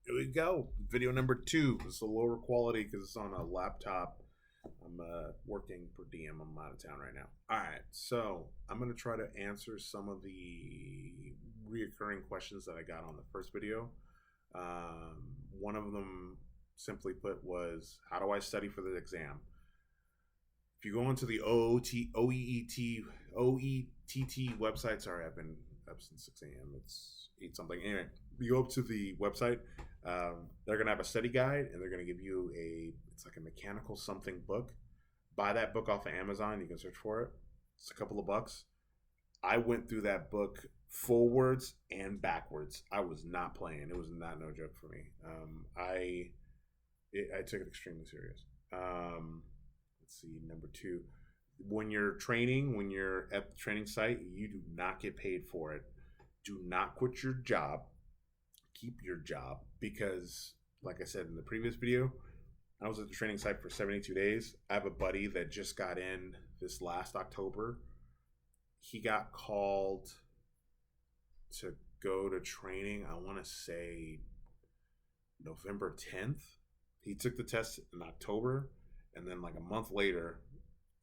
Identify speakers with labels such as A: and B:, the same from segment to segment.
A: Here we go. Video number 2. It's a lower quality because it's on a laptop. I'm working per diem. I'm out of town right now. All right, so I'm going to try to answer some of the reoccurring questions that I got on the first video. One of them, simply put, was how do I study for the exam? If you go into the OETT website, sorry, I've been up since 6 a.m. It's 8 something. Anyway, you go up to the website, they're going to have a study guide and they're going to give you it's like a mechanical something book. Buy that book off of Amazon. You can search for it. It's a couple of bucks. I went through that book forwards and backwards. I was not playing. It was not no joke for me. I took it extremely serious. Let's see, number 2. When you're training, when you're at the training site, you do not get paid for it. Do not quit your job. Keep your job because, like I said in the previous video, I was at the training site for 72 days. I have a buddy that just got in this last October. He got called to go to training, I want to say November 10th. He took the test in October, and then like a month later,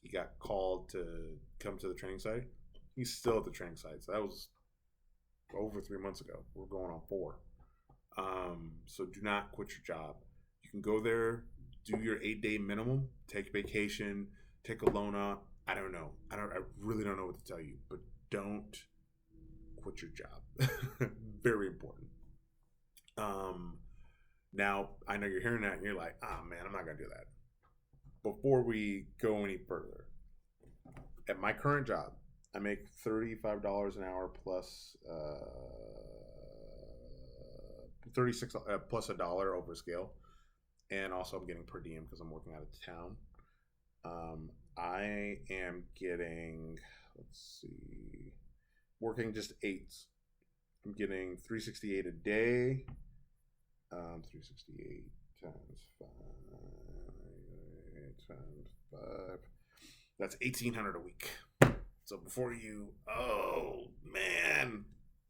A: he got called to come to the training site. He's still at the training site. So that was over 3 months ago. We're going on 4. So do not quit your job. You can go there, do your 8-day minimum, take vacation, take a loan up. I don't know. I really don't know what to tell you, but don't quit your job. Very important. Now I know you're hearing that and you're like, man, I'm not gonna do that. Before we go any further, at my current job, I make $35 an hour plus 36 plus $1 over scale, and also I'm getting per diem because I'm working out of town. I am getting, let's see, working just 8s. I'm getting $368 a day. 368 times 5. That's $1,800 a week. So before you, oh man,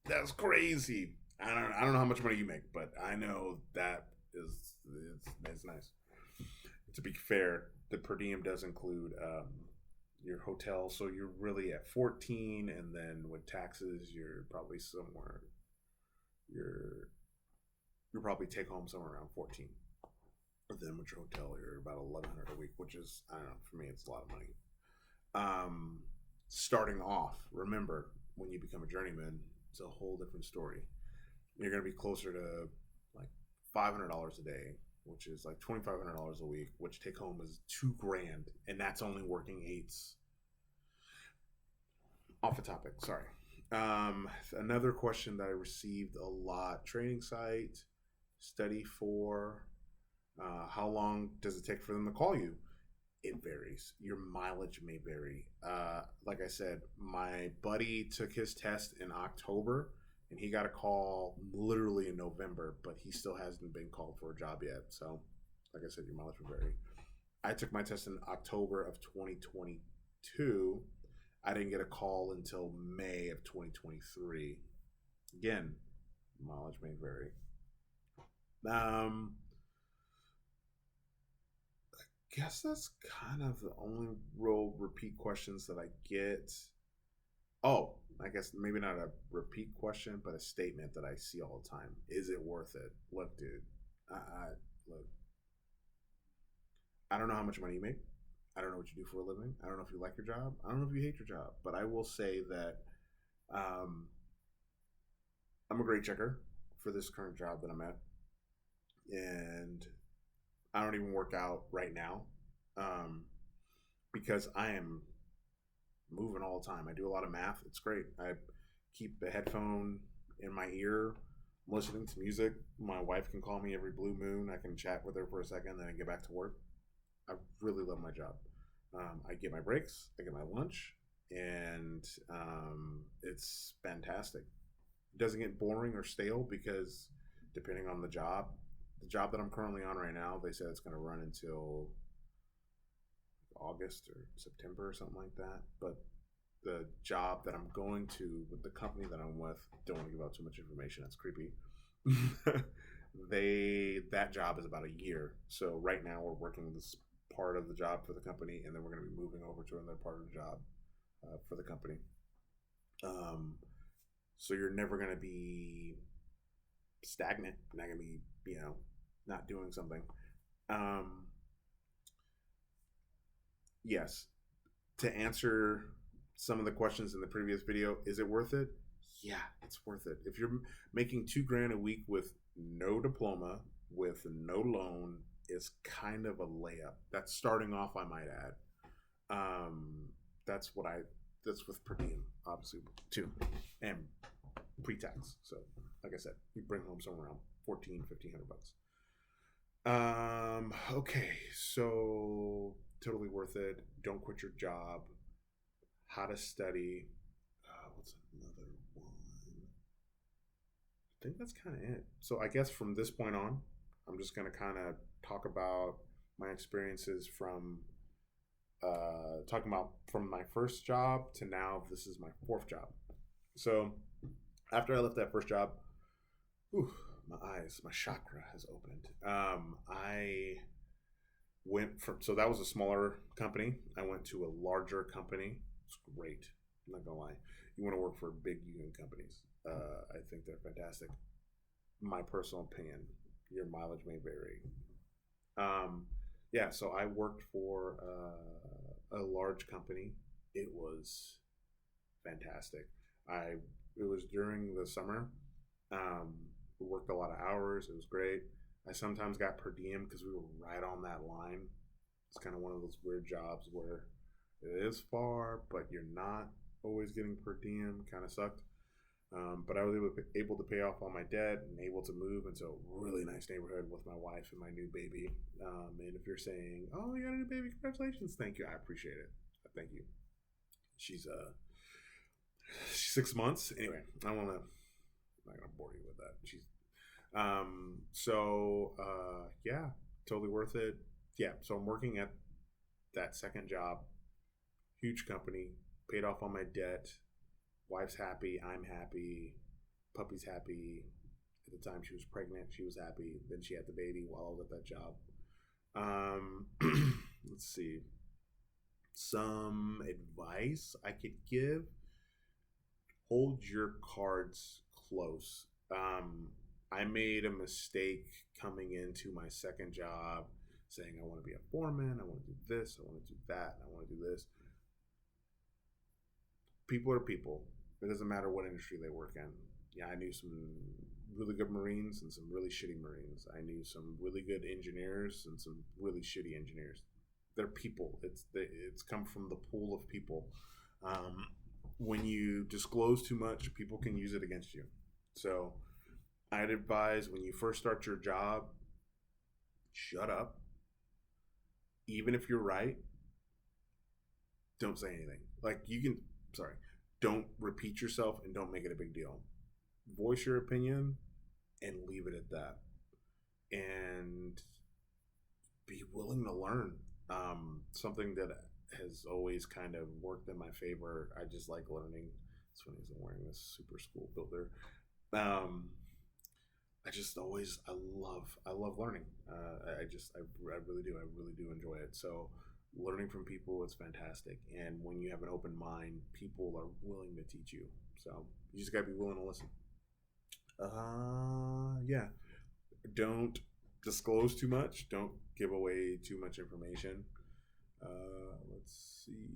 A: that's crazy. I don't know how much money you make, but I know that it's nice. To be fair, the per diem does include your hotel, so you're really at 14, and then with taxes, you're probably somewhere. You'll probably take home somewhere around 14. But then with your hotel, you're about $1,100 a week, which is, I don't know, for me, it's a lot of money. Starting off, remember, when you become a journeyman, it's a whole different story. You're going to be closer to like $500 a day, which is like $2,500 a week, which take home is $2,000, and that's only working 8s. Off the topic, sorry. Another question that I received a lot: training site, study for. How long does it take for them to call you? It varies. Your mileage may vary. Like I said, my buddy took his test in October, and he got a call literally in November, but he still hasn't been called for a job yet. So, like I said, your mileage will vary. I took my test in October of 2022. I didn't get a call until May of 2023. Again, mileage may vary. I guess that's kind of the only real repeat questions that I get. Oh, I guess maybe not a repeat question, but a statement that I see all the time. Is it worth it? Look, dude, look. I don't know how much money you make. I don't know what you do for a living. I don't know if you like your job. I don't know if you hate your job. But I will say that I'm a grade checker for this current job that I'm at. And I don't even work out right now because I am moving all the time. I do a lot of math. It's great. I keep a headphone in my ear. I'm listening to music. My wife can call me every blue moon. I can chat with her for a second, then I get back to work. I really love my job. I get my breaks. I get my lunch. And it's fantastic. It doesn't get boring or stale because depending on the job that I'm currently on right now, they said it's going to run until August or September or something like that. But the job that I'm going to with the company that I'm with, don't want to give out too much information. That's creepy. that job is about a year. So right now we're working this part of the job for the company, and then we're going to be moving over to another part of the job for the company. Um, so you're never going to be stagnant. You're not going to be, not doing something. Um, yes. To answer some of the questions in the previous video, is it worth it? Yeah, it's worth it. If you're making $2,000 a week with no diploma, with no loan, is kind of a layup. That's starting off, I might add. That's what that's with per diem, obviously, too, and pre-tax. So, like I said, you bring home somewhere around 1,500 bucks. Okay, so totally worth it. Don't quit your job. How to study. What's another one? I think that's kind of it. So I guess from this point on, I'm just going to kind of talk about my experiences from talking about from my first job to now. This is my fourth job. So after I left that first job, my chakra has opened. I went from, so that was a smaller company. I went to a larger company. It's great. I'm not gonna lie. You want to work for big union companies. I think they're fantastic. My personal opinion. Your mileage may vary. Yeah, so I worked for a large company. It was fantastic. It was during the summer. We worked a lot of hours. It was great. I sometimes got per diem because we were right on that line. It's kind of one of those weird jobs where it is far, but you're not always getting per diem. Kind of sucked. But I was able to pay off all my debt and able to move into a really nice neighborhood with my wife and my new baby. And if you're saying, "Oh, you got a new baby, congratulations!" Thank you, I appreciate it. Thank you. She's 6 months. Anyway, I'm not gonna bore you with that. Yeah, totally worth it. Yeah, so I'm working at that second job, huge company, paid off all my debt. Wife's happy, I'm happy, puppy's happy. At the time she was pregnant, she was happy. Then she had the baby while I was at that job. Let's see. Some advice I could give: hold your cards close. I made a mistake coming into my second job saying I want to be a foreman, I want to do this, I want to do that, I want to do this. People are people. It doesn't matter what industry they work in. Yeah, I knew some really good Marines and some really shitty Marines. I knew some really good engineers and some really shitty engineers. They're people. It's come from the pool of people. When you disclose too much, people can use it against you. So I'd advise when you first start your job, shut up. Even if you're right, don't say anything. Don't repeat yourself and don't make it a big deal. Voice your opinion and leave it at that. And be willing to learn. Something that has always kind of worked in my favor. I just like learning. It's funny as I'm wearing this super school builder. I love learning. I really do. I really do enjoy it. So learning from people is fantastic. And when you have an open mind, people are willing to teach you. So you just gotta be willing to listen. Yeah. Don't disclose too much. Don't give away too much information. Let's see.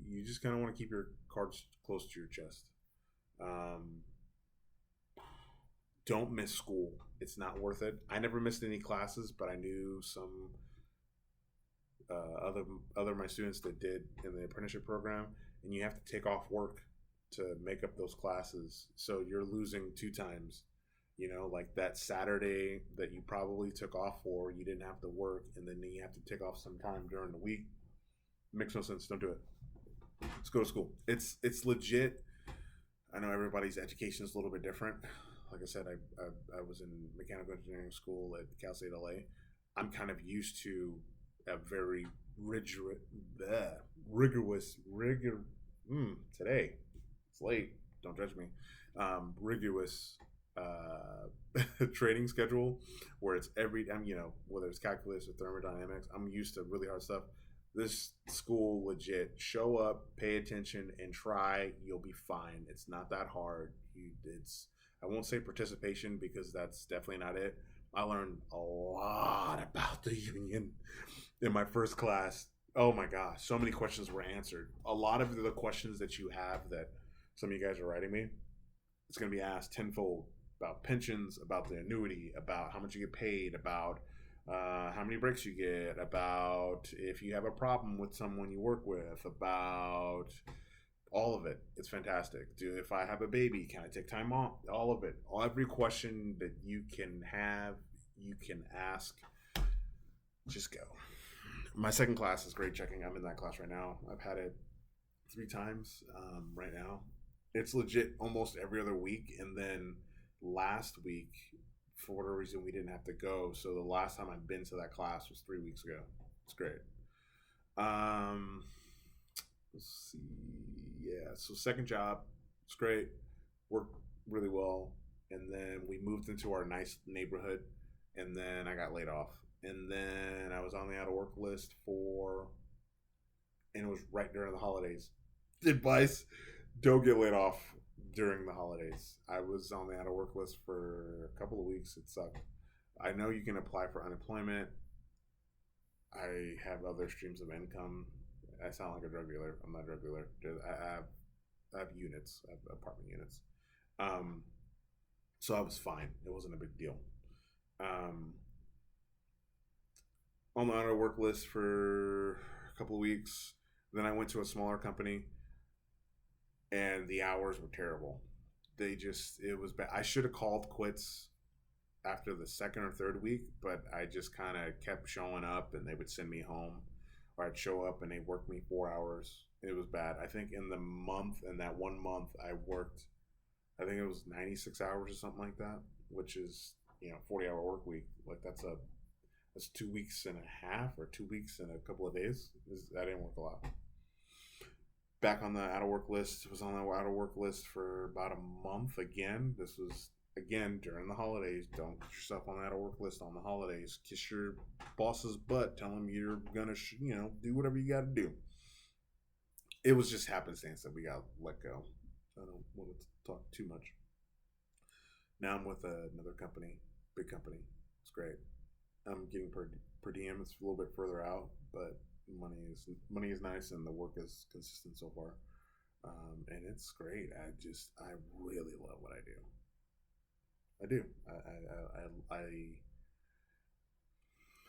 A: You just kind of want to keep your cards close to your chest. Don't miss school. It's not worth it. I never missed any classes, but I knew some other my students that did in the apprenticeship program, and you have to take off work to make up those classes. So you're losing 2 times. Like that Saturday that you probably took off for, you didn't have to work, and then you have to take off some time during the week. Makes no sense. Don't do it. Let's go to school. It's legit. I know everybody's education is a little bit different. Like I said, I was in mechanical engineering school at Cal State LA. I'm kind of used to a very rigorous. Today it's late. Don't judge me. Rigorous training schedule where it's every time, whether it's calculus or thermodynamics. I'm used to really hard stuff. This school legit show up, pay attention, and try. You'll be fine. It's not that hard. It's I won't say participation because that's definitely not it. I learned a lot about the union in my first class. Oh my gosh, so many questions were answered. A lot of the questions that you have that some of you guys are writing me, it's going to be asked tenfold about pensions, about the annuity, about how much you get paid, about how many breaks you get, about if you have a problem with someone you work with, about all of it. It's fantastic. If I have a baby, can I take time off? All of it. Every question that you can have, you can ask. Just go. My second class is grade checking. I'm in that class right now. I've had it 3 times right now. It's legit almost every other week. And then last week, for whatever reason, we didn't have to go. So the last time I've been to that class was 3 weeks ago. It's great. Let's see. Yeah, so second job, it's great. Worked really well. And then we moved into our nice neighborhood. And then I got laid off. And then I was on the out of work list and it was right during the holidays. Advice, don't get laid off during the holidays. I was on the out of work list for a couple of weeks. It sucked. I know you can apply for unemployment. I have other streams of income. I sound like a drug dealer. I'm not a drug dealer. I have units. I have apartment units. So I was fine. It wasn't a big deal. On the auto work list for a couple of weeks. Then I went to a smaller company, and the hours were terrible. It was bad. I should have called quits after the second or third week, but I just kind of kept showing up, and they would send me home, or I'd show up and they'd work me 4 hours. It was bad. I think in that 1 month, I worked, I think it was 96 hours or something like that, which is 40-hour work week. Like that's 2 weeks and a half or 2 weeks and a couple of days. That didn't work a lot. Back on the out of work list. Was on the out of work list for about a month again. This was again during the holidays. Don't put yourself on the out of work list on the holidays. Kiss your boss's butt. Tell them you're gonna do whatever you got to do. It was just happenstance that we got let go. I don't want to talk too much. Now I'm with another company, big company. It's great. I'm getting per diem. It's a little bit further out, but money is nice and the work is consistent so far, and it's great. I really love what I do. I do. I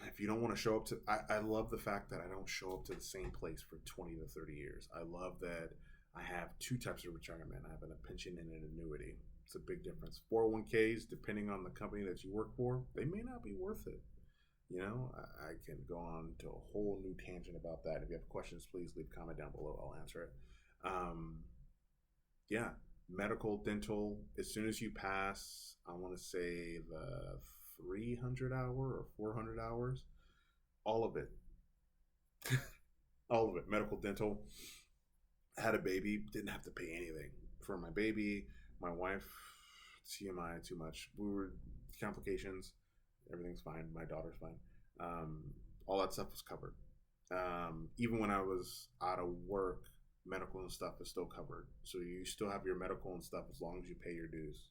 A: if you don't want to show up to, I love the fact that I don't show up to the same place for 20 to 30 years. I love that I have 2 types of retirement. I have a pension and an annuity. It's a big difference. 401ks, depending on the company that you work for, they may not be worth it. I can go on to a whole new tangent about that. If you have questions, please leave a comment down below. I'll answer it. Yeah, medical, dental, as soon as you pass, I want to say the 300 hour or 400 hours, all of it. All of it. Medical, dental. Had a baby, didn't have to pay anything for my baby. My wife, TMI, too much. We were complications. Everything's fine. My daughter's fine. All that stuff was covered. Even when I was out of work, medical and stuff is still covered. So you still have your medical and stuff as long as you pay your dues.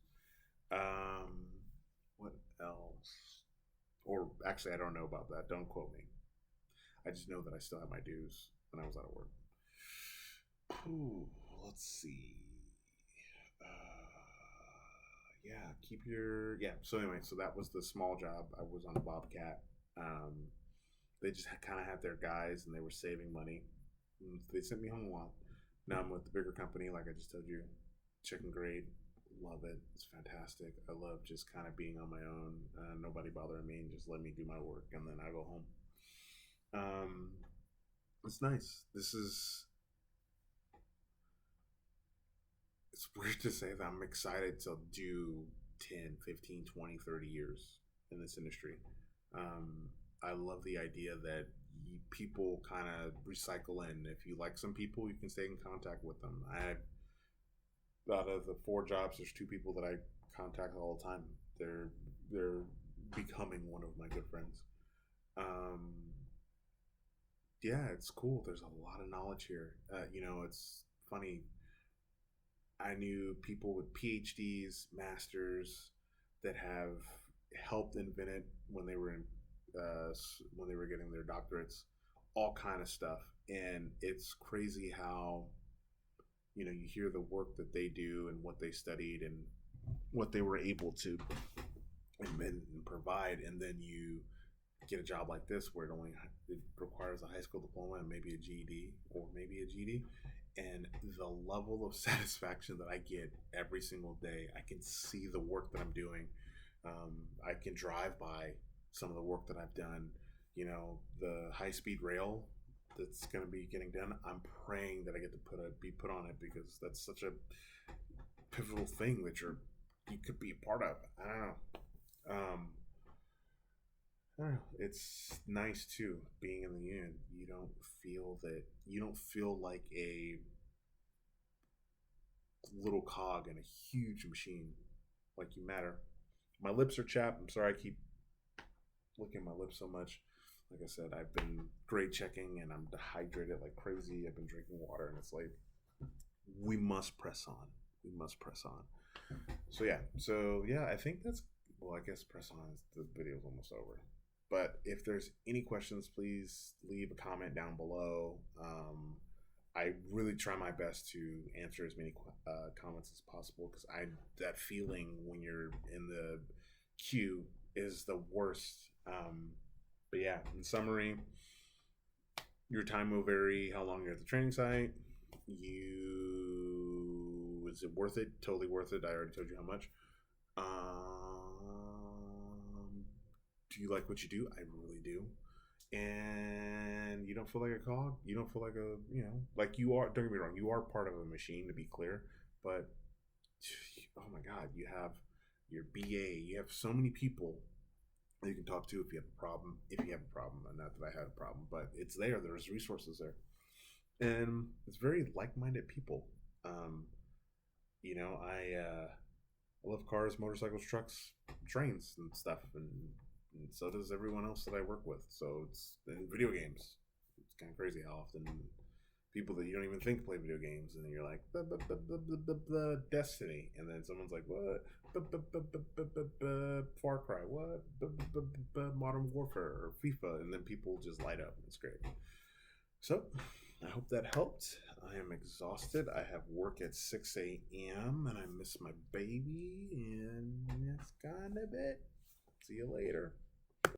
A: What else? Or actually, I don't know about that. Don't quote me. I just know that I still have my dues when I was out of work. Ooh, let's see. So anyway, so that was the small job. I was on a Bobcat. They just kind of had their guys and they were saving money. They sent me home a lot. Now I'm with the bigger company, like I just told you. Chicken grade, love it. It's fantastic. I love just kind of being on my own. Nobody bothering me and just let me do my work, and then I go home. It's nice. It's weird to say that I'm excited to do 10, 15, 20, 30 years in this industry. I love the idea that people kind of recycle in. If you like some people, you can stay in contact with them. Out of the 4 jobs, there's 2 people that I contact all the time. They're becoming one of my good friends. Um, yeah, it's cool. There's a lot of knowledge here. It's funny. I knew people with PhDs, masters that have helped invent it when they were when they were getting their doctorates, all kind of stuff. And it's crazy how you hear the work that they do and what they studied and what they were able to invent and provide, and then you get a job like this where it requires a high school diploma and maybe a GED or maybe a GD, and the level of satisfaction that I get every single day. I can see the work that I'm doing. I can drive by some of the work that I've done. The high speed rail that's going to be getting done. I'm praying that I get to be put on it, because that's such a pivotal thing that you could be a part of. I don't know. I don't know. It's nice too being in the union. You don't feel like a little cog in a huge machine. Like you matter. My lips are chapped. I'm sorry I keep licking my lips so much. Like I said, I've been grade checking and I'm dehydrated like crazy. I've been drinking water, and it's like, we must press on. We must press on. So yeah, I think I guess press on is, the video's almost over. But if there's any questions, please leave a comment down below. I really try my best to answer as many comments as possible, because that feeling when you're in the queue is the worst. But yeah, in summary, your time will vary how long you're at the training site. Is it worth it? Totally worth it. I already told you how much. Do you like what you do? I really do. And you don't feel like a cog. You don't feel like like you are. Don't get me wrong. You are part of a machine, to be clear. But oh my God, you have your BA. You have so many people that you can talk to if you have a problem. If you have a problem, and not that I had a problem, but it's there. There's resources there, and it's very like-minded people. I love cars, motorcycles, trucks, trains, and stuff, and so does everyone else that I work with. So it's in video games. It's kind of crazy how often people that you don't even think play video games, and then you're like, Destiny, and then someone's like, what? Far Cry, what? Modern Warfare or FIFA, and then people just light up. It's great. So I hope that helped. I am exhausted. I have work at 6 a.m. and I miss my baby, and that's kind of it. See you later.